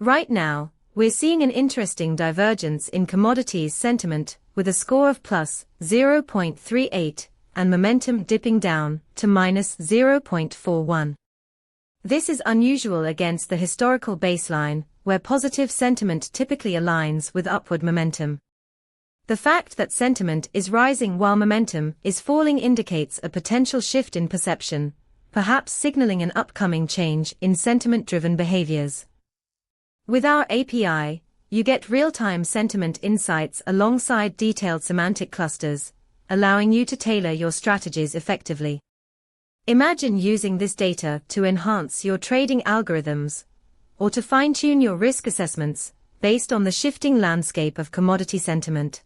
Right now, we're seeing an interesting divergence in commodities sentiment, with a score of plus 0.38 and momentum dipping down to minus 0.41. This is unusual against the historical baseline, where positive sentiment typically aligns with upward momentum. The fact that sentiment is rising while momentum is falling indicates a potential shift in perception, perhaps signaling an upcoming change in sentiment-driven behaviors. With our API, you get real-time sentiment insights alongside detailed semantic clusters, allowing you to tailor your strategies effectively. Imagine using this data to enhance your trading algorithms, or to fine-tune your risk assessments based on the shifting landscape of commodity sentiment.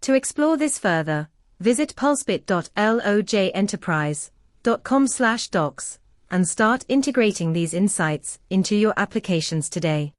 To explore this further, visit pulsebit.logenterprise.com/docs and start integrating these insights into your applications today.